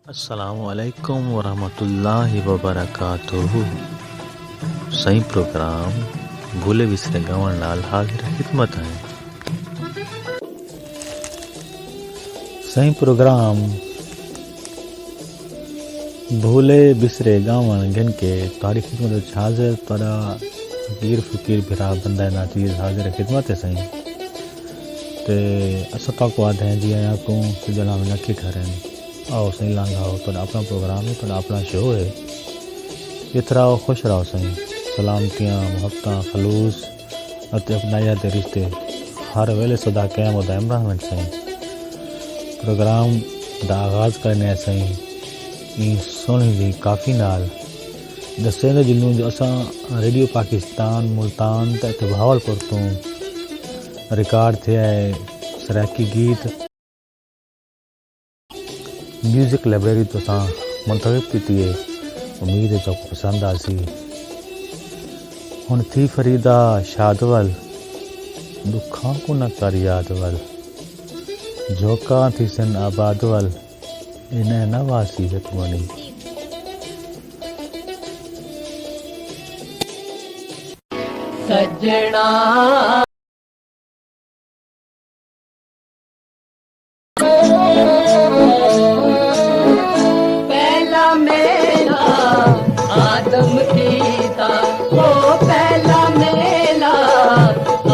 अस्सलामुअलैकुम वरहमतुल्लाहि वबरकातुहू। सही प्रोग्राम भूले विसरे गवण नाल हाजिर खिदमत है। सही प्रोग्राम भूले बिसरे गावण गिन के तारी खिदमत हाजिर तोरा फकीर फकीर भिरा बंदा नाचीज हाजिर खिदमत है। सही ते असता को आते हैं जी आया को जला में नक्की ठहरे आओ सही लांघाओ तो अपना प्रोग्राम है तो अपना शो है। इतरा खुश रहो सही सलामतियाँ मोहब्बत खलूस अपनाया दे रिश्ते हर वेले सदा कैम और दायम रहमत सही प्रोग्राम दा आगाज़ करने सही ई सोनी जी काफ़ी नाल दसे जिन्हों जो असा रेडियो पाकिस्तान मुल्तान ते भावलपुर तो रिकॉर्ड थे सराकी गीत म्यूजिक लाइब्रेरी तो मुंतखब की है। उम्मीद है चौक पसंद आसी। हुन थी फरीदा शादवल दुखा को न कर यादवल जोका थी सन आबादवल इन्हें न वासी जतमनी। सजना पहला मेला आदम कीता ओ पहला मेला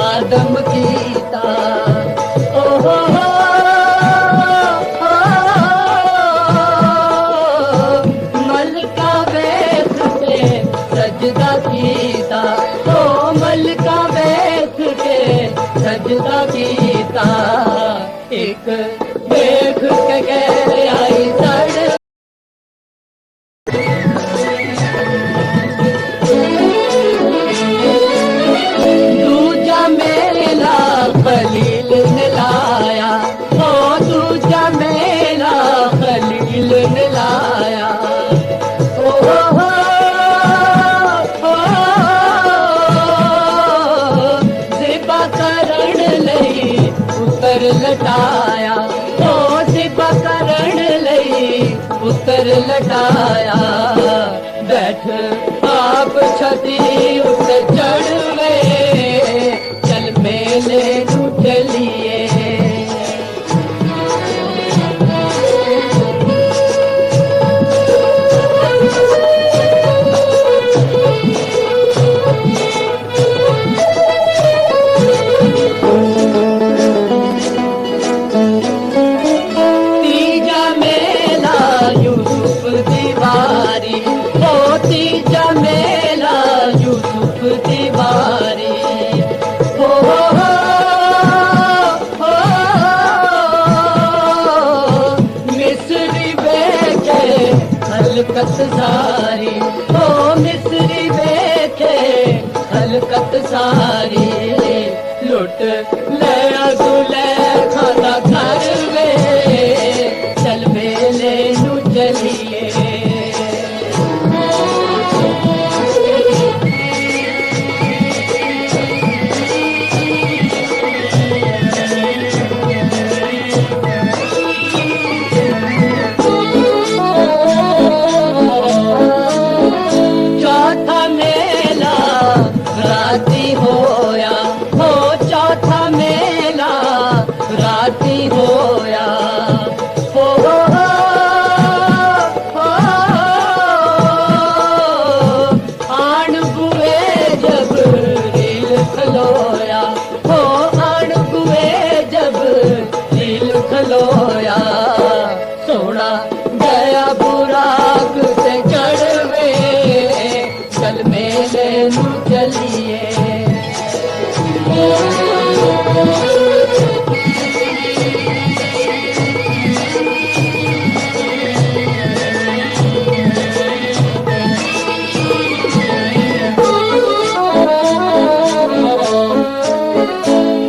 आदम कीता ओ मलका बैठ के सजदा कीता ओ मलका बैठ के सजदा कीता एक देख के गए आई सड़ दूजा मेला खलील ने लाया ओ दूजा मेला खलील ने लाया ओ ज़िबा करण लई उतर लटाया ओ ज़िबा करण लई उतर लटाया बैठ आप छती उते चढ़वे चल मेले नू चलिए तीजा मेला यूसुफ दीवारी ओ तीजा मेला यूसुफ दीवारी हो मिस्री बेके हलकत सारी ओ मिस्री बेके हलकत सारी लुट ले अगुले खाना घर में चल मेले नू चलिए चौथा मेला राती होया हो चौथा मेला राती होया हो आण बुए जब रील खलोया हो आण बुए जब रील खलोया सोना गया बुराक से चढ़वे चल मेले नू चलिए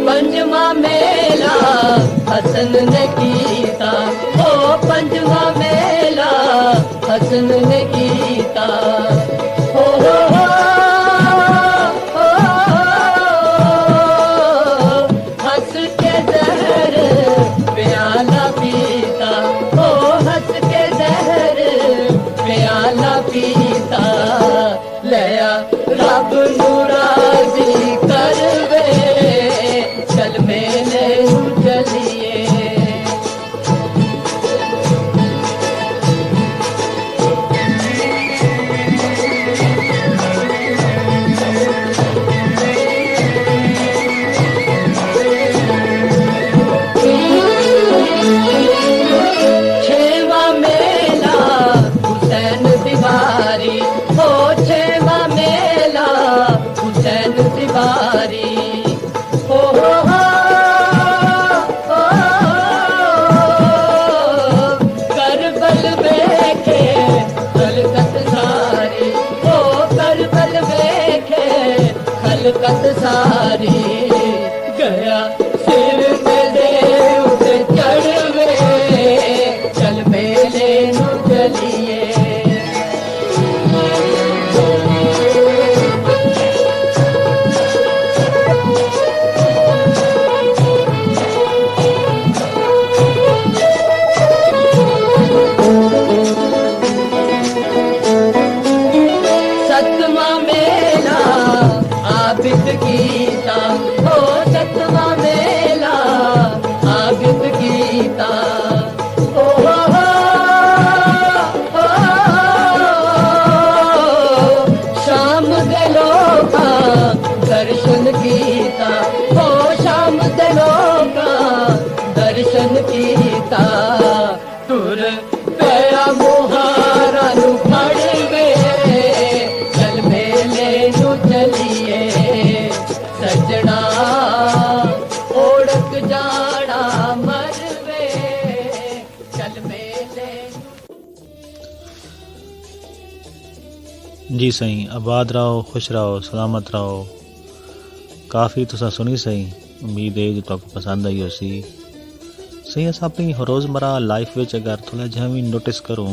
पंजवा मेला हसन ने कीता ओ पंजवा मेला हसन ने कीता हो हंस के जहर प्याला पीता ओ हंस के जहर राजी करवे चल मेले चलिए छेवा मेला हुसैन तिवारी हो छेवा मेला हुसैन तिवारी हो करबल बेखे खलकत सारी हो करबल बेखे खलकत सारी गया सिर पे दे उसे चढ़वे चल मेले नु चलिए सतवा मेला आबिद गीता हो सतवा मेला आबिद गीता ओ शाम दे लोका दर्शन कीता हो शाम दे लोका दर्शन कीता तुर गया मुहारा नु फड़वे चल मेले नु चलिए सजना ओढ़क जाड़ा मरवे चल मेले जी सही आबाद रहो खुश रहो सलामत रहो काफ़ी तुसा सुनी सही उम्मीद है जो तुमको पसंद आई होसी सही अस अपनी रोज़मर्रा लाइफ में अगर थोड़ा जिहा भी नोटिस करूँ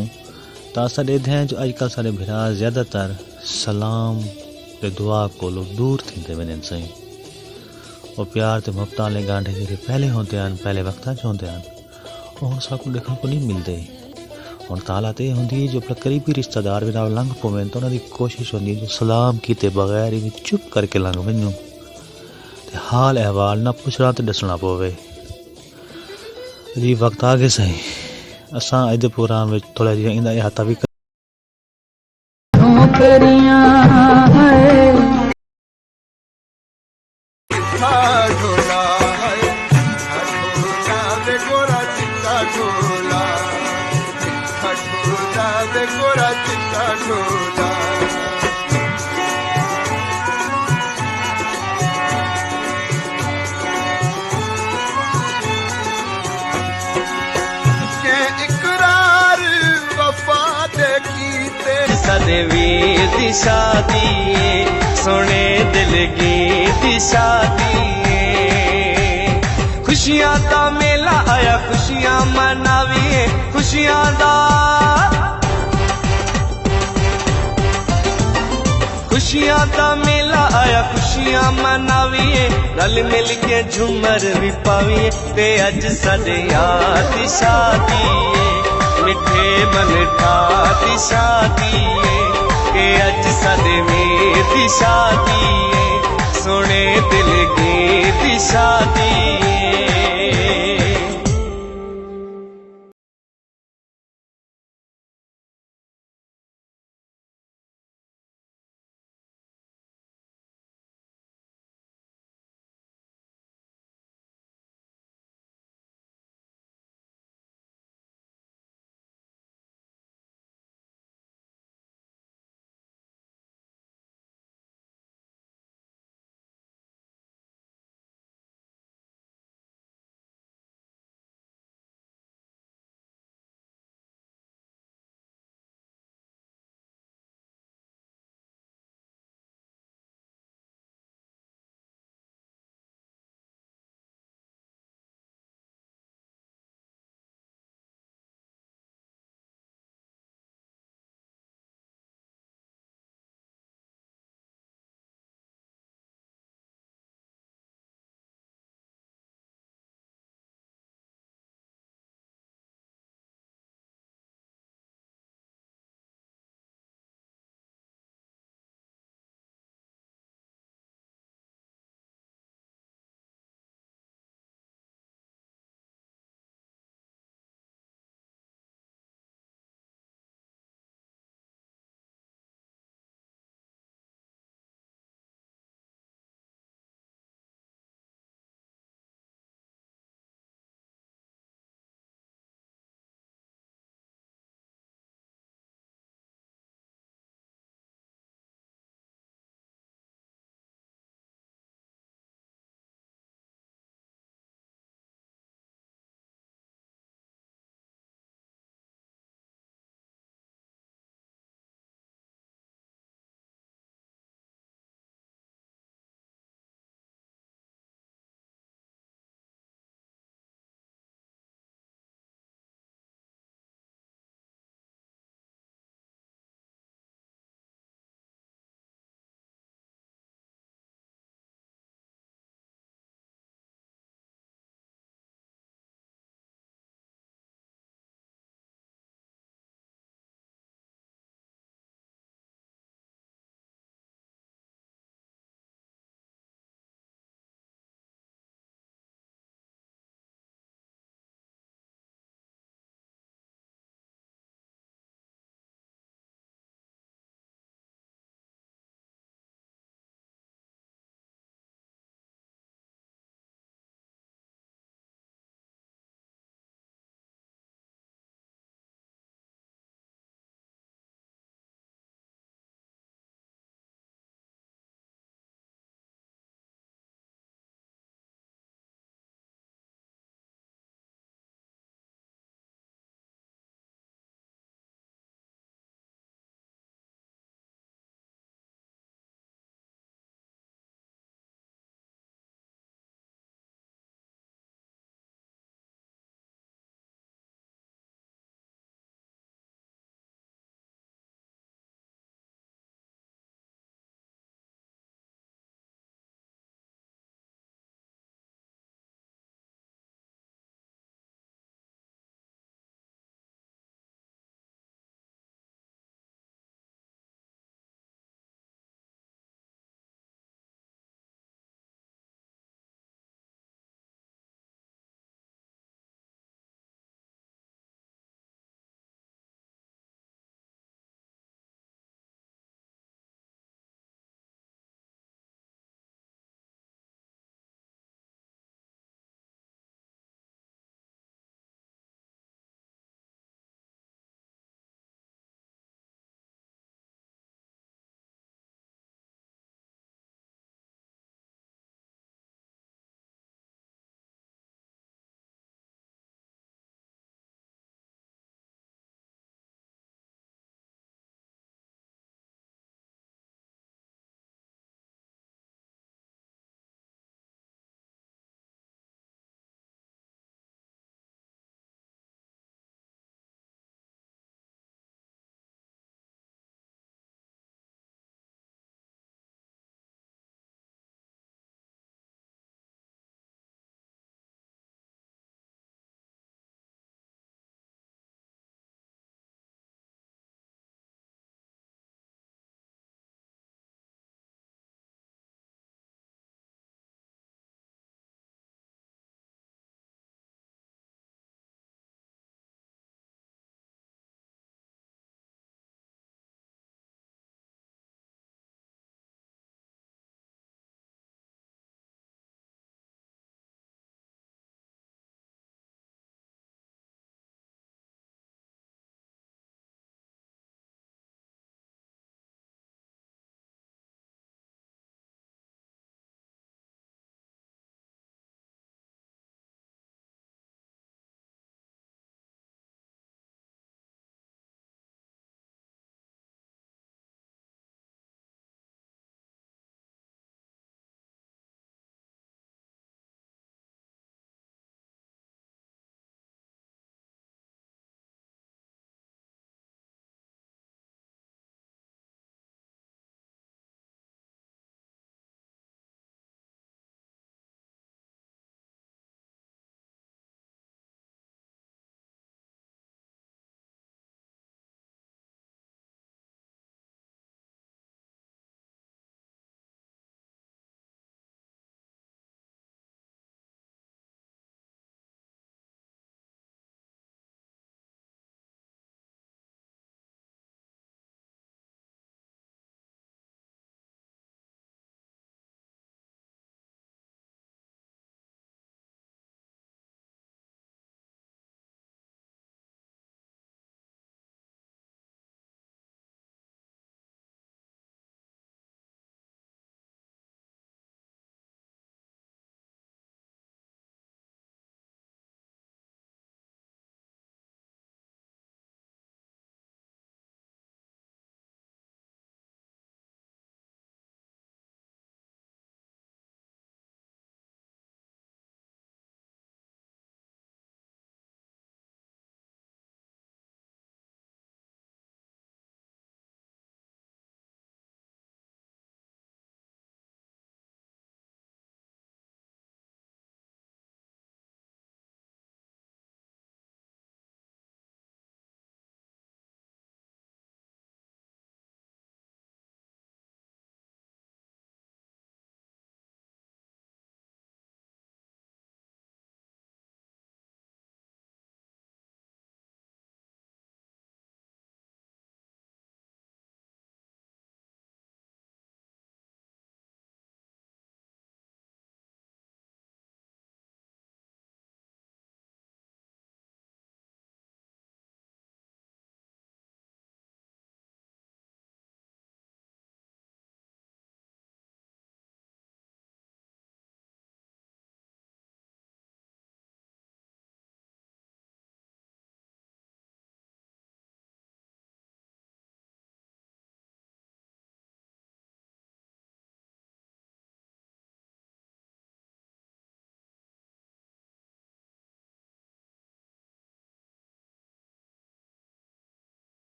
तो अस ॾेखे हैं जो अजकल सारे भिरा ज़्यादातर सलाम ते दुआ कोलो दूर थींदे वञनि सही और प्यार ते मुहब्बत वाले गांढे जेके पहले होंदे हैं पहले वक्तां च होंदे हैं और हुण साकू ॾिसण को नहीं मिलते हुण हालत ये होंदी जो अपने करीबी रिश्तेदार भी नाल लंघ पवें तो उन्हां दी कोशिश होंदी है जो सलाम कीते बगैर ही चुप करके लंघ वञूं ते हाल अहवाल ना पुछना ते ॾसणा पवे जी वक्त आ गए सही असां अॼु प्रोग्राम में थोड़ा जिहा इंदा इहाता भी नौकरियां है ढोला है ढोला दे गोरा चिट्टा ढोला ढोला दे गोरा चिट्टा ढोला के इकरार वफा दे कीते सदे वीर दी शादी सोने दिल की शादी खुशियां दा मेला आया खुशियां मनाविए खुशियां दा मेला आया खुशियां मनाविए रल मिल के झूमर भी पाविए ते अज साडे यार दी शादी मिठे मन ठाती शादी के अज साडे वीर दी शादी सोने दिल की शादी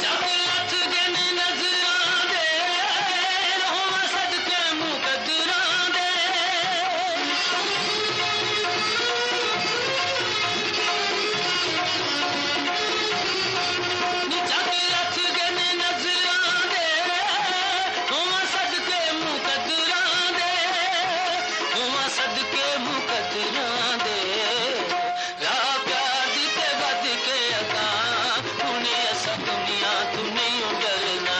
जग लथ गन नजरां दे रोवां सदके मुकद्दरां दे नी जग लथ गन नजरां दे रोवां सदके मुकद्दरां दे रोवां सदके मुकद्दरां दे राह प्यार दी ते बद के अगा हुणे असां दुनिया तू नहीं डरना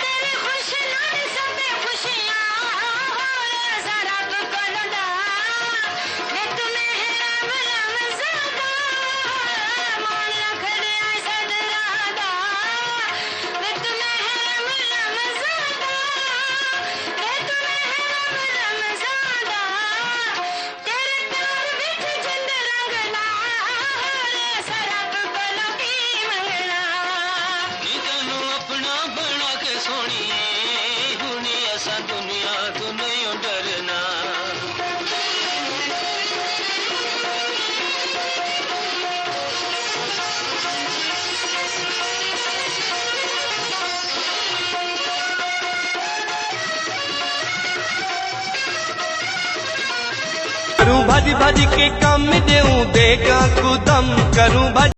तेरी खुश नाल सब खुशियां होए जरा तू कोलदा मैं तुम्हें राम राम ज़ादा मान लखड़े आई सदरादा मैं तुम्हें राम राम ज़ादा मैं तुम्हें राम राम ज़ादा तेरे प्यार विच जिंद रंगना होए सरब कोलों की मंगना नी तैनू अपना बना के सोनिए हुणे असां दुनिया तू नहीं डरना करूं भज भज के कम देऊं देगा कुदम करूं भज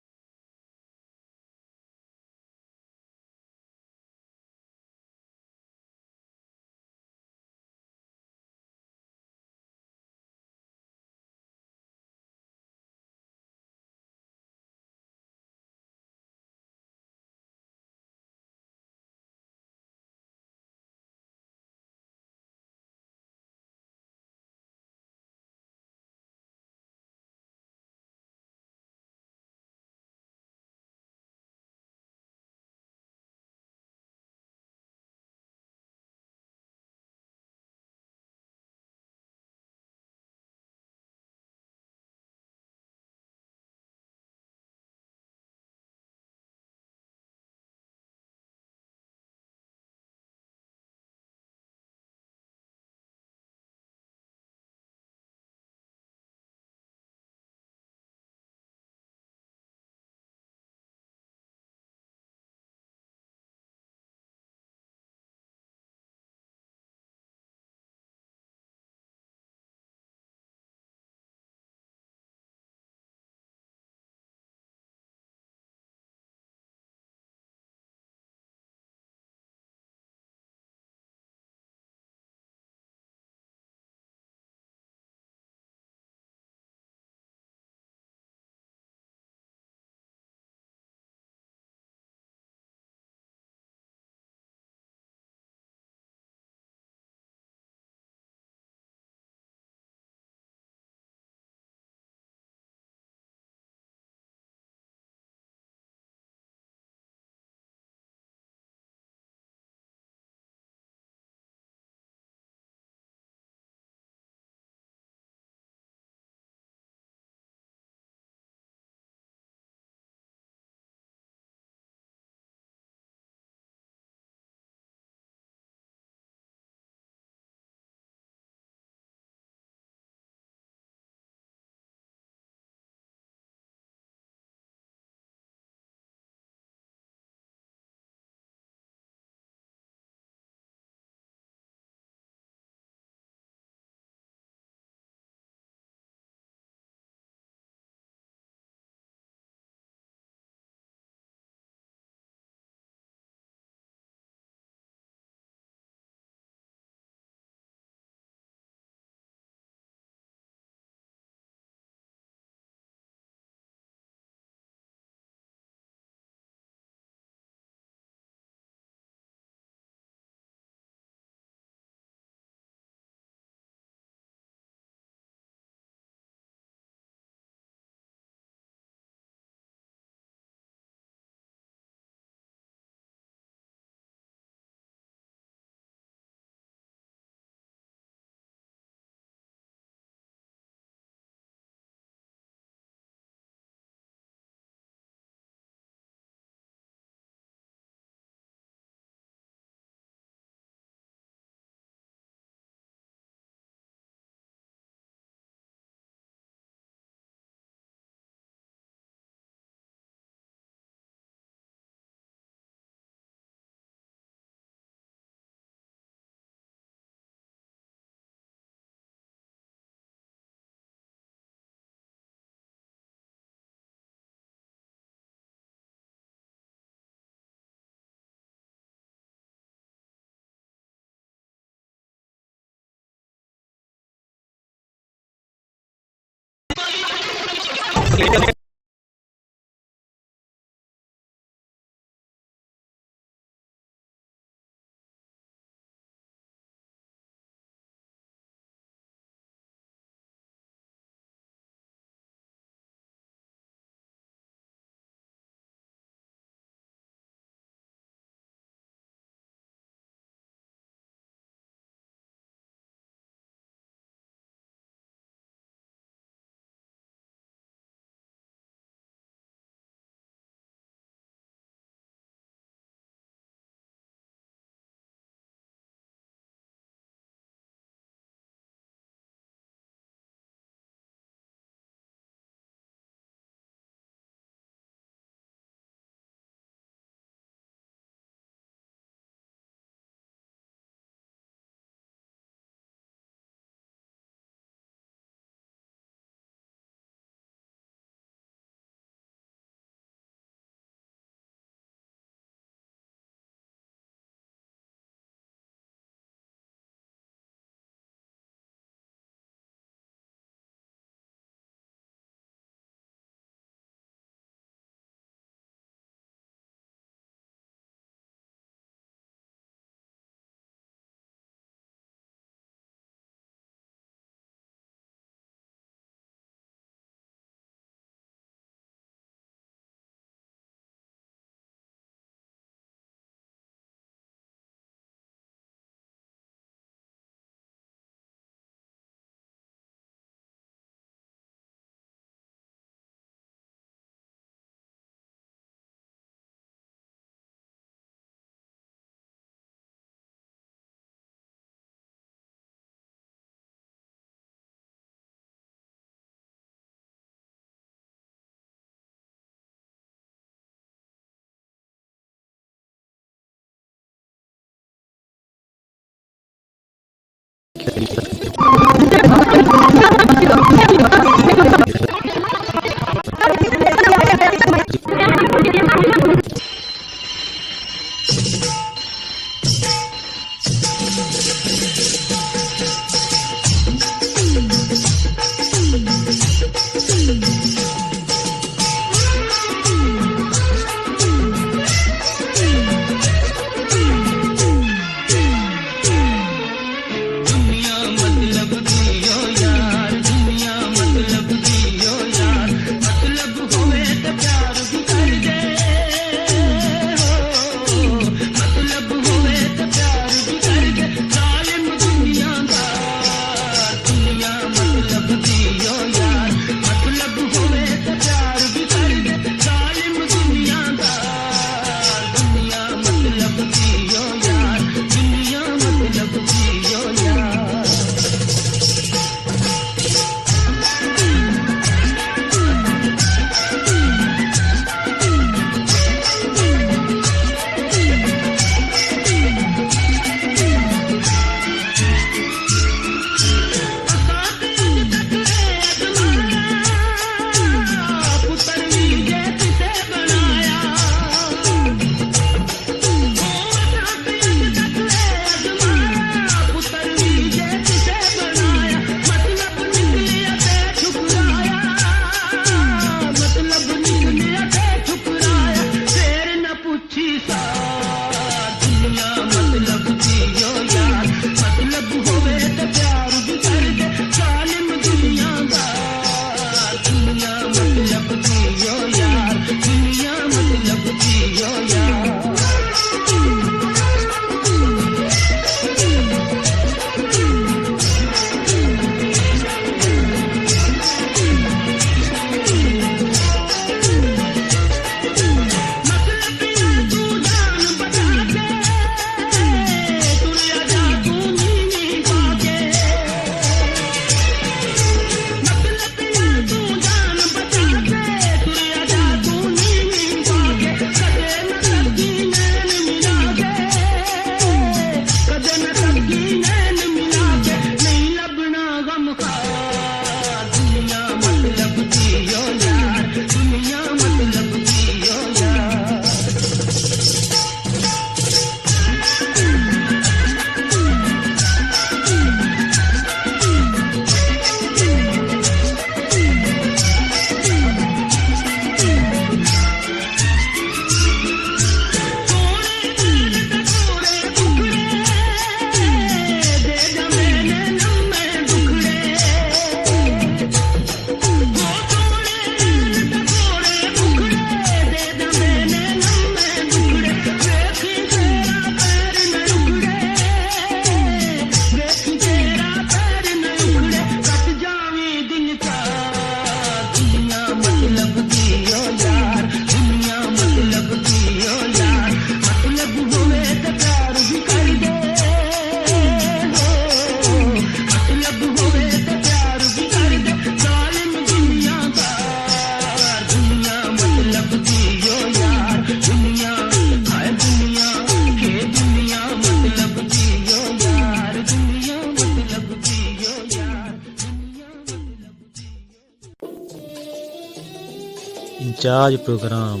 रिचार्ज प्रोग्राम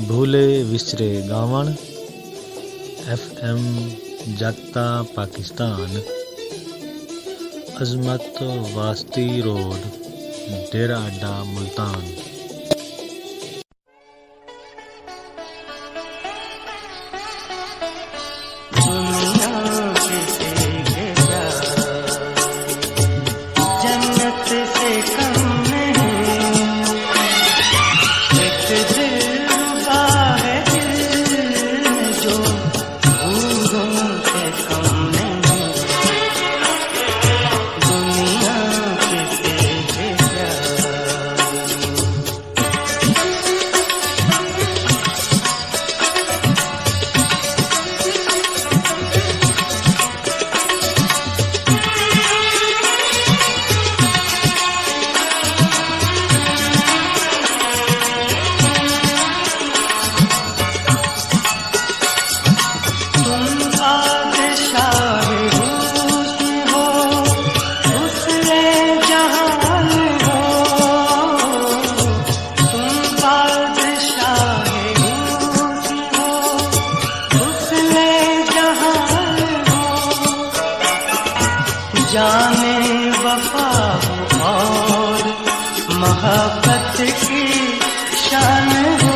भूले विसरे गावण FM जाता पाकिस्तान अजमत वास्ती रोड डेरा अड्डा मुल्तान। जाने वफा और मोहब्बत की शान हो,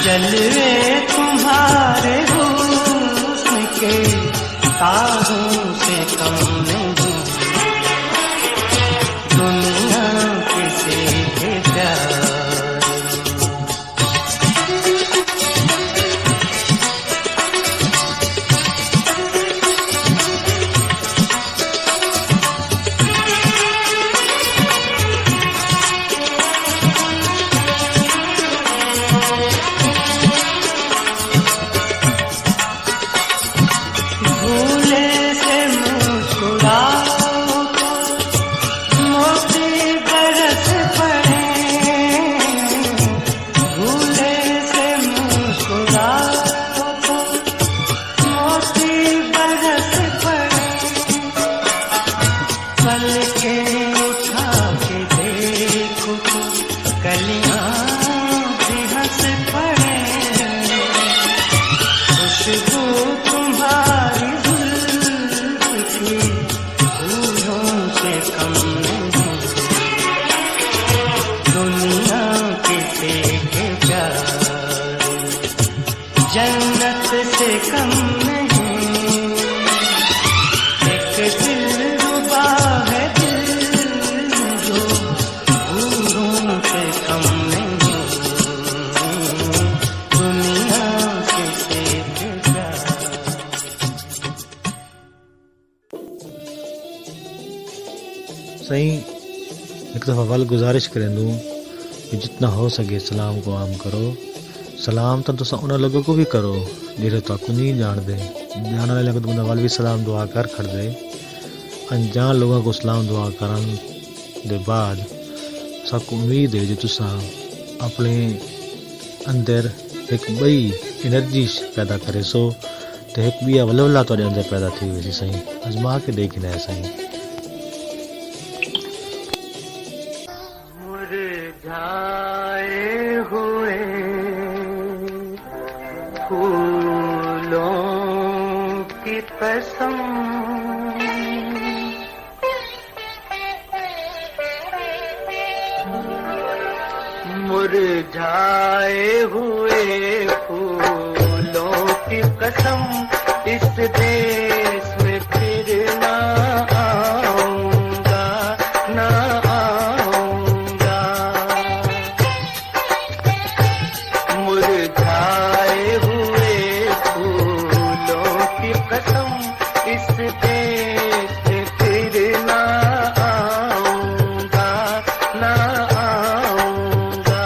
जलवे तुम्हारे हुस्न के तारों से कम नहीं, दुनिया किसे है प्यार। जन्नत से कम नहीं, एक दिलरुबा है दिल जो हूरों से कम नहीं, दुनिया किसे प्यार। सही एक दफ़ा वल गुजारिश करें दूँ कि जितना हो सके सलाम को आम करो। सलाम तो तुसा उन लोगों को भी करो जेरे ताकू नहीं जान दे, जान वाले को तो बंदा वाल भी सलाम दुआ कर खड़ दे। अनजान लोगों को सलाम दुआ करन दे बाद सबको उम्मीद है जो तुसा अपने अंदर एक बड़ी एनर्जी पैदा करे सो तो एक बिया वलवला तो अंदर पैदा थी वैसी। सही आजमा के देखना है। सही मुरझाए हुए फूलों की कसम, मुरझाए हुए फूलों की कसम, इस देश में फिर ना आऊंगा, ना आऊंगा। मुरझाए हुए फूलों की कसम, इस देश में फिर ना आऊंगा, ना आऊंगा।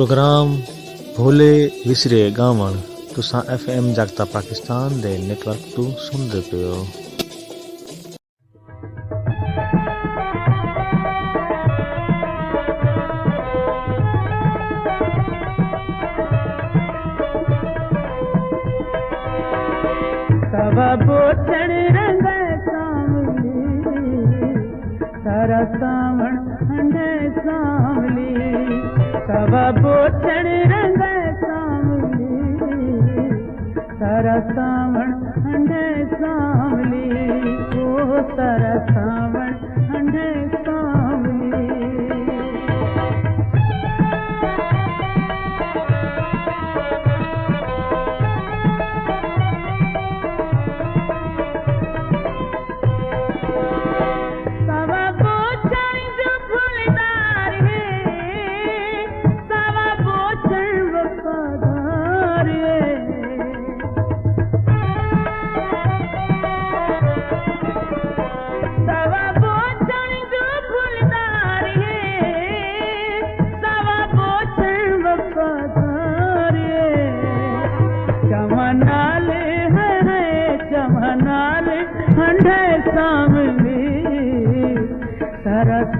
प्रोग्राम भोले विसरे गावण तुसां FM जागता पाकिस्तान दे नेटवर्क तो सुनदे पियो। सवा बोचण रंग सांवली सारा सावण हंडे सांवली सवा बोचण रंग सांवली सारा सावण हंडे सांवली ओ सारा सावण हंडे सांवली।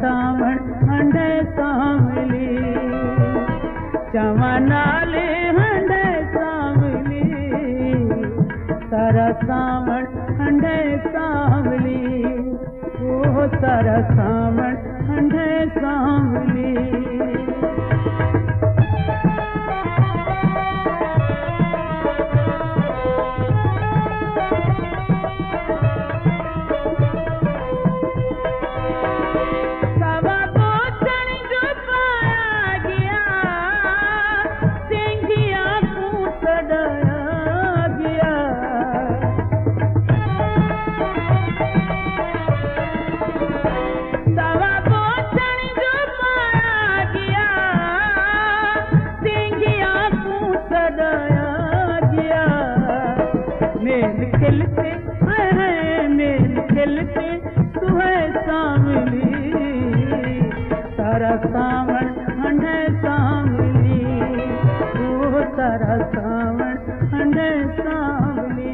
सावण हंडे सांवली चमनाले हंडे सांवली सारा सावण हंडे सांवली ओ सारा सावण हंडे सांवली। सावण हंडे सांवली ओ सारा सावण हंडे सांवली।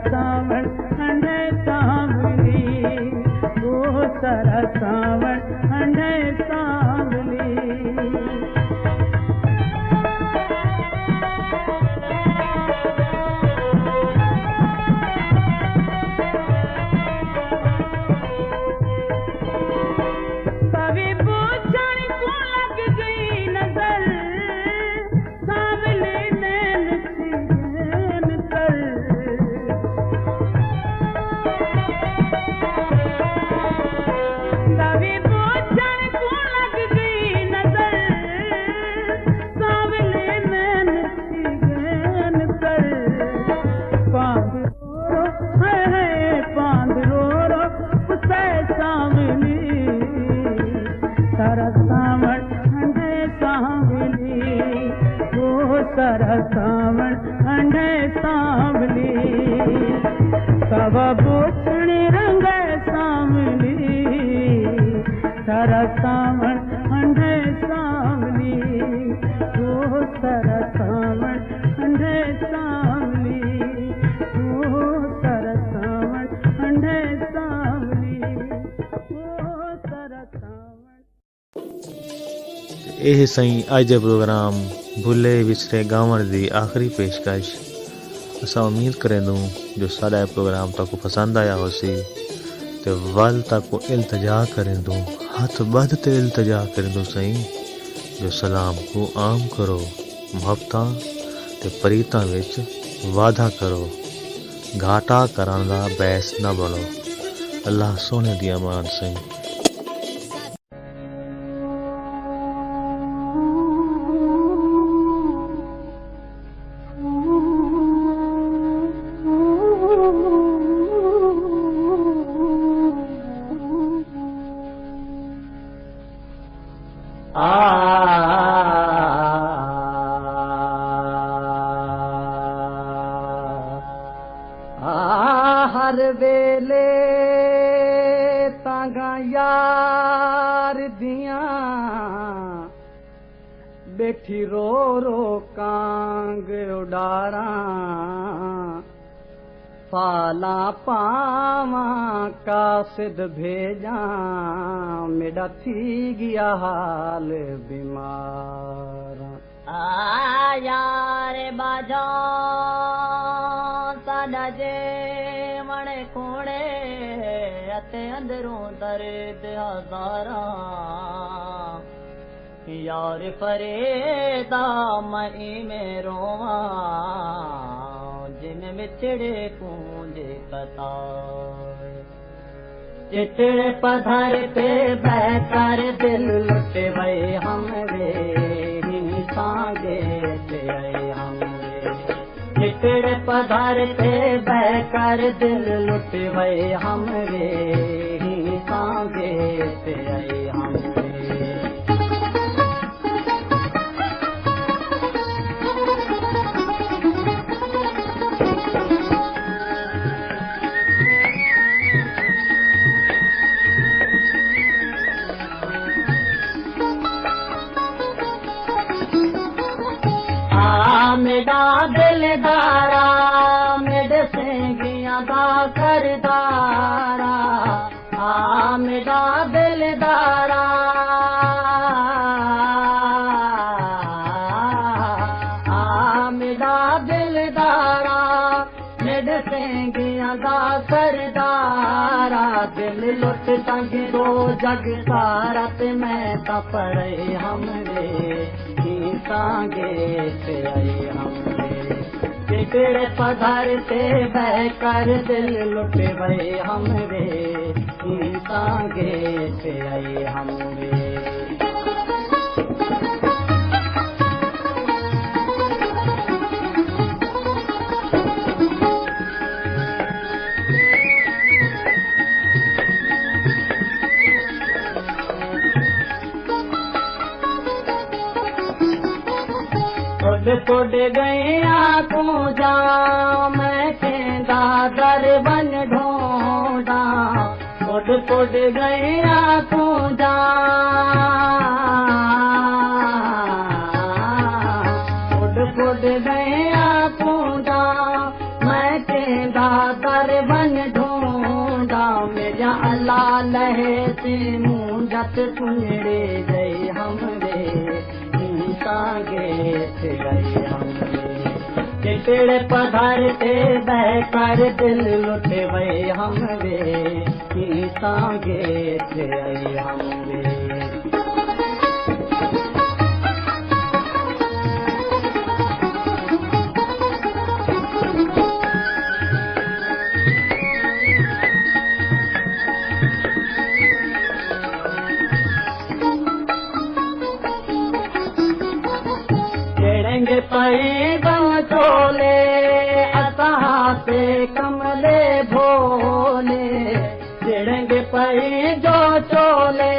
सावण हंडे सांवली ओ सारा सावण हंडे सांवली। सभी बोझण को लग गई नजर सांवले नैन नैन कर सारा सावण हंडे सांवली सवा बोचण रंग सांवली सारा सावण हंडे सांवली ओ सारा सावण हंडे सांवली ओ सारा सावण हंडे सांवली ओ सारा सावण। ਇਹ ਸਹੀ ਅੱਜ ਦੇ ਪ੍ਰੋਗਰਾਮ भुले विसरे गावण दी आखिरी पेशकश। असां उम्मीद करेंदूं जो साडा प्रोग्राम तको पसंद आया होसी ते वल तको इल्तिजा करेंदूं हथ बद ते इल्तिजा करेंदूं सही जो सलाम को आम करो। ਮੁਹੱਬਤਾਂ ਤੇ ਪ੍ਰੀਤਾਂ ਵਿੱਚ ਵਾਅਦਾ ਕਰੋ, ਘਾਟਾ ਕਰਨ ਦਾ ਬੈਸ ਨਾ ਬਣੋ। ਅੱਲਾਹ ਸੋਹਣੇ ਦੀ ਅਮਾਨ ਸਿੰਘ। हर वेले तांगा यार दियां बैठी रो रो कांग उडारा फाला पावा कासिद भेजा मेरा थी गया हाल बीमार यार बाजा साडा जे मणे कोणे अते अंदरों दर्द हजारा यार फरेदा मई में रोवा जिन मिचड़े कूंजे कतार चितड़े पधर पे बहकर दिल लुटे वही हमरे सांगे हमरे चितड़े पधर पे बहकर दिल लुटे वही हमरे सांगे हमरे मेरा दिलदारा मेरे सेंगियां दा करदारा मेरा दिलदारा मेरा दिलदारा मेरे सेंगियां दा करदारा दिल लुट तंग दो जग सारा ते मैं ता पड़े हमरे सांगे ते आई हमरे चितड़े पधर ते बहकर दिल लुटे वही हमरे सांगे ते आई हमरे कोड गया को जा मैं केंदा दर बन ढोंडा कोड गया को जा कोड गया को जा मैं केंदा दर बन ढोंडा मेरा अल्लाह लहे से मुंह जत सुनड़े गए हमरे सांगे गए हमरे चितड़े पधर ते बहकर दिल लुटे वही हमरे सांगे आई हमरे पई चोले असां पे कमले भोले चिड़ंगे पई जो चोले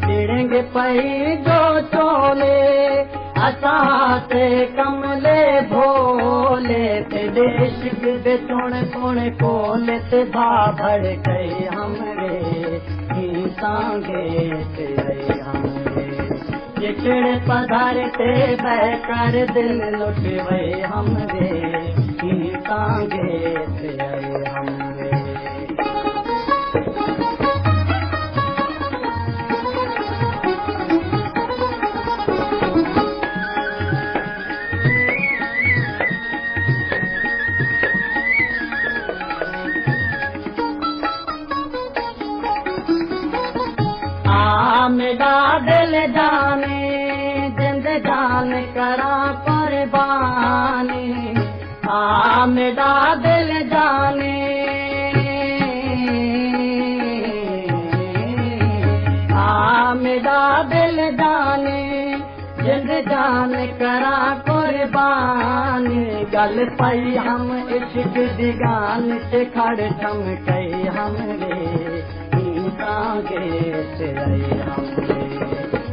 चिड़ंगे पई जो चोले असां पे कमले भोले तेरे इश्क दे सोने सोने कोले ते भाभड़ गए हमरे सांगे ते हमरे चितड़े पधर ते बहकर दिल लुटे वही हमरे सांगे ते हमरे मेरा जान करा कुर्बानी गल पाई हम इश्क दी गान ते खड़ चमकई हमरे तांगे ते आई हमरे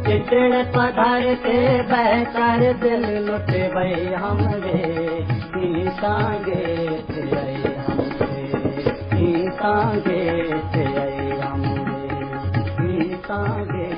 चितड़ पधार ते बहकर दिल लुट गई हमरे तांगे ते आई हमरे तांगे ते आई हमरे तांगे